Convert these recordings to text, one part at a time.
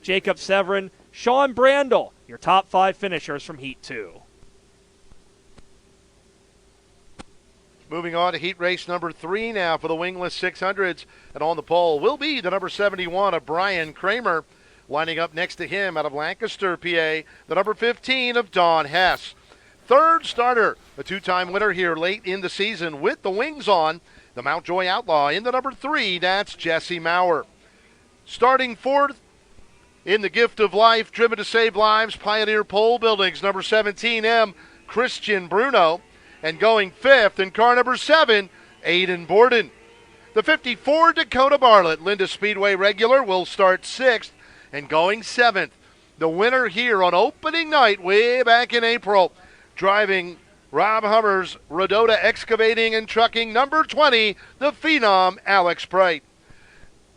Jacob Severin, Sean Brandel, your top 5 finishers from Heat 2. Moving on to heat race number 3 now for the wingless 600s. And on the pole will be the number 71 of Brian Kramer. Lining up next to him out of Lancaster, PA, the number 15 of Don Hess. Third starter, a 2-time winner here late in the season with the wings on, the Mountjoy Outlaw in the number 3, that's Jesse Maurer. Starting fourth in the Gift of Life, Driven to Save Lives, Pioneer Pole Buildings, number 17M, Christian Bruno. And going fifth in car number 7, Aiden Borden. The 54 Dakota Bartlett, Linda Speedway regular, will start 6th and going 7th. The winner here on opening night way back in April, driving Rob Hummer's Rodota Excavating and Trucking, number 20, the Phenom Alex Bright.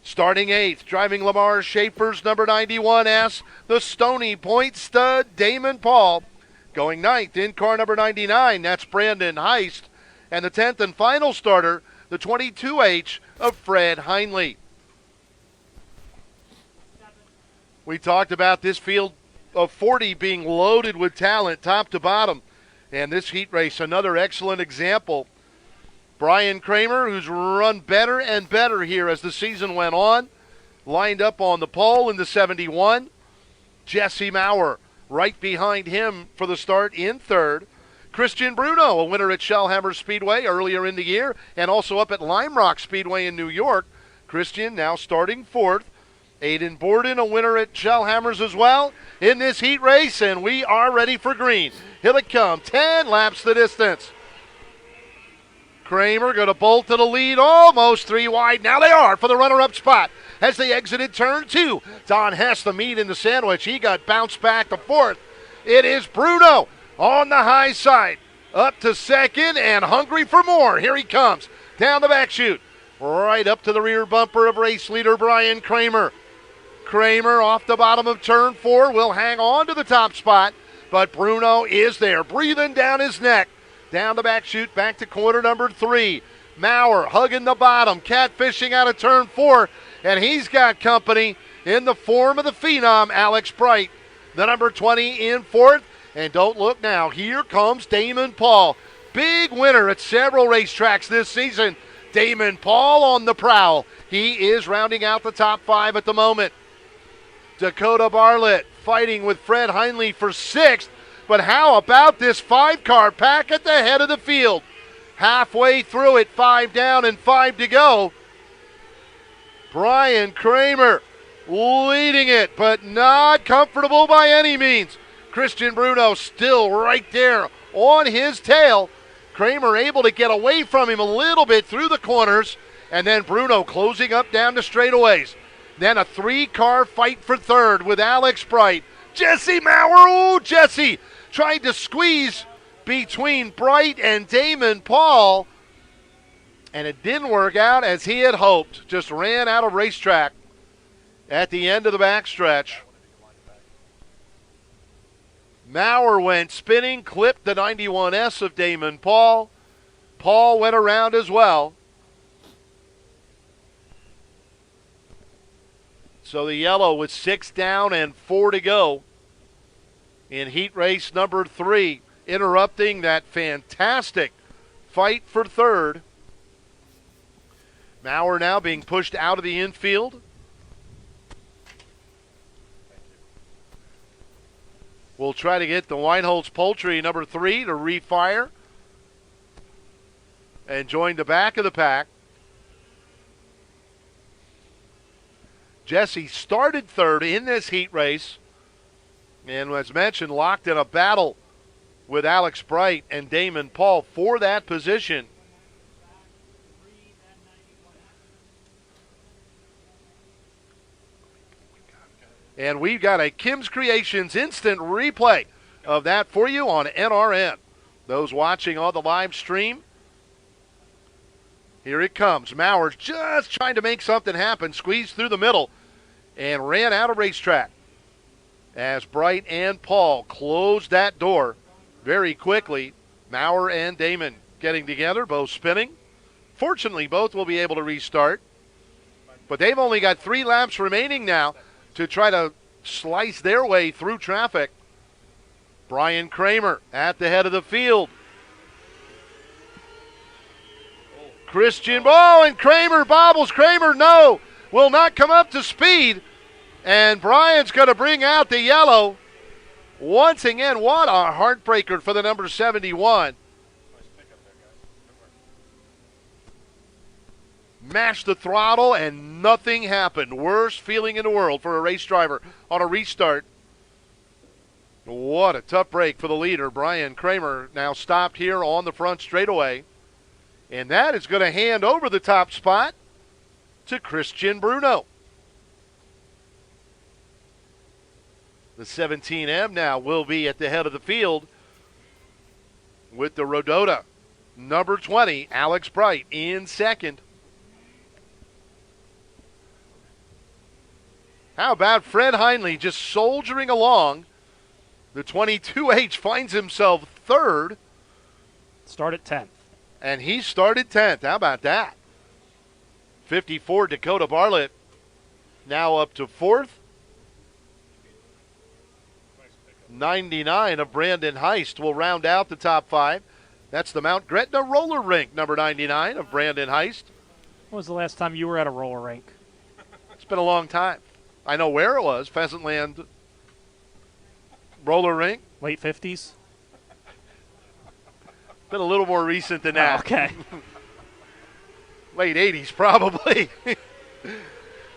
Starting 8th, driving Lamar Schaefer's number 91S, the Stony Point stud Damon Paul. Going 9th in car number 99, that's Brandon Heist. And the 10th and final starter, the 22H of Fred Heinley. We talked about this field of 40 being loaded with talent top to bottom. And this heat race, another excellent example. Brian Kramer, who's run better and better here as the season went on, lined up on the pole in the 71. Jesse Maurer right behind him for the start in third. Christian Bruno, a winner at Shellhammer Speedway earlier in the year, and also up at Lime Rock Speedway in New York. Christian now starting fourth. Aiden Borden, a winner at Shellhammers as well in this heat race, and we are ready for green. Here it comes, 10 laps the distance. Kramer going to bolt to the lead, almost 3 wide. Now they are for the runner-up spot as they exited turn 2. Don Hess, the meat in the sandwich. He got bounced back to fourth. It is Bruno on the high side. Up to second and hungry for more. Here he comes down the back chute. Right up to the rear bumper of race leader Brian Kramer. Kramer off the bottom of turn 4 will hang on to the top spot, but Bruno is there, breathing down his neck. Down the back chute, back to corner number 3. Maurer hugging the bottom, catfishing out of turn 4, and he's got company in the form of the Phenom, Alex Bright, the number 20 in fourth. And don't look now, here comes Damon Paul. Big winner at several racetracks this season. Damon Paul on the prowl. He is rounding out the top 5 at the moment. Dakota Bartlett fighting with Fred Heinley for 6th. But how about this 5-car pack at the head of the field? Halfway through it, 5 down and 5 to go. Brian Kramer leading it, but not comfortable by any means. Christian Bruno still right there on his tail. Kramer able to get away from him a little bit through the corners, and then Bruno closing up down the straightaways. Then a 3-car fight for third with Alex Bright. Jesse Maurer, ooh, Jesse tried to squeeze between Bright and Damon Paul, and it didn't work out as he had hoped. Just ran out of racetrack at the end of the backstretch. Maurer went spinning, clipped the 91S of Damon Paul. Paul went around as well. So the yellow with 6 down and 4 to go in heat race number 3, interrupting that fantastic fight for third. Maurer now being pushed out of the infield. We'll try to get the Weinholz Poultry number 3 to refire and join the back of the pack. Jesse started third in this heat race, and as mentioned, locked in a battle with Alex Bright and Damon Paul for that position. And we've got a Kim's Creations instant replay of that for you on NRN. Those watching on the live stream, here it comes. Maurer just trying to make something happen, squeezed through the middle, and ran out of racetrack as Bright and Paul closed that door very quickly. Maurer and Damon getting together, both spinning. Fortunately, both will be able to restart. But they've only got 3 laps remaining now to try to slice their way through traffic. Brian Kramer at the head of the field. Christian, and Kramer bobbles. Kramer, no, will not come up to speed. And Brian's going to bring out the yellow. Once again, what a heartbreaker for the number 71. Mashed the throttle and nothing happened. Worst feeling in the world for a race driver on a restart. What a tough break for the leader. Brian Kramer now stopped here on the front straightaway. And that is going to hand over the top spot to Christian Bruno. The 17M now will be at the head of the field with the Rodota. Number 20, Alex Bright in second. How about Fred Heinley just soldiering along? The 22H finds himself third. Start at 10th. And he started 10th. How about that? 54, Dakota Bartlett, now up to fourth. 99 of Brandon Heist will round out the top five. That's the Mount Gretna roller rink, number 99 of Brandon Heist. When was the last time you were at a roller rink? It's been a long time. I know where it was, Pheasant Land roller rink. Late 50s? Been a little more recent than that. Oh, okay. Late 80s, probably.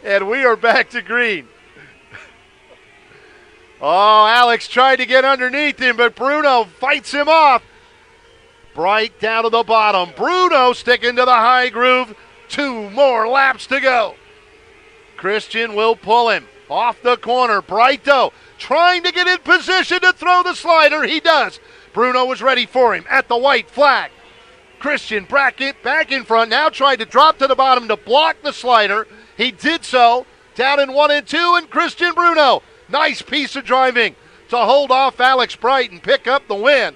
And we are back to green. Oh, Alex tried to get underneath him, but Bruno fights him off. Bright down to the bottom. Bruno sticking to the high groove. 2 more laps to go. Christian will pull him off the corner. Bright, though, trying to get in position to throw the slider. He does. Bruno was ready for him at the white flag. Christian back in front, now tried to drop to the bottom to block the slider. He did so. Down in 1 and 2, and Christian Bruno. Nice piece of driving to hold off Alex Bright and pick up the win.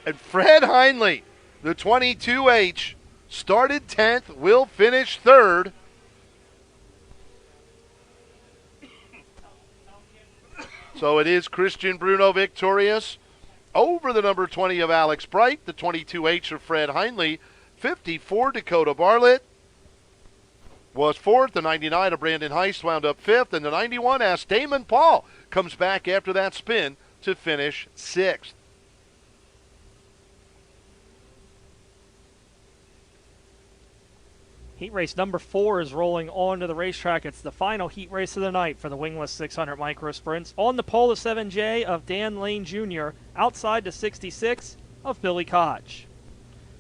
And Fred Heinley, the 22H, started 10th, will finish third. So it is Christian Bruno victorious over the number 20 of Alex Bright, the 22H of Fred Heinley. 54, Dakota Bartlett was fourth. The 99 of Brandon Heist wound up fifth. And the 91, Ask Damon Paul, comes back after that spin to finish sixth. Heat race number 4 is rolling onto the racetrack. It's the final heat race of the night for the wingless 600 micro sprints. On the pole, the 7J of Dan Lane Jr., outside the 66 of Billy Koch.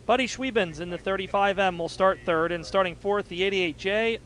Buddy Schwiebens in the 35M will start third, and starting fourth, the 88J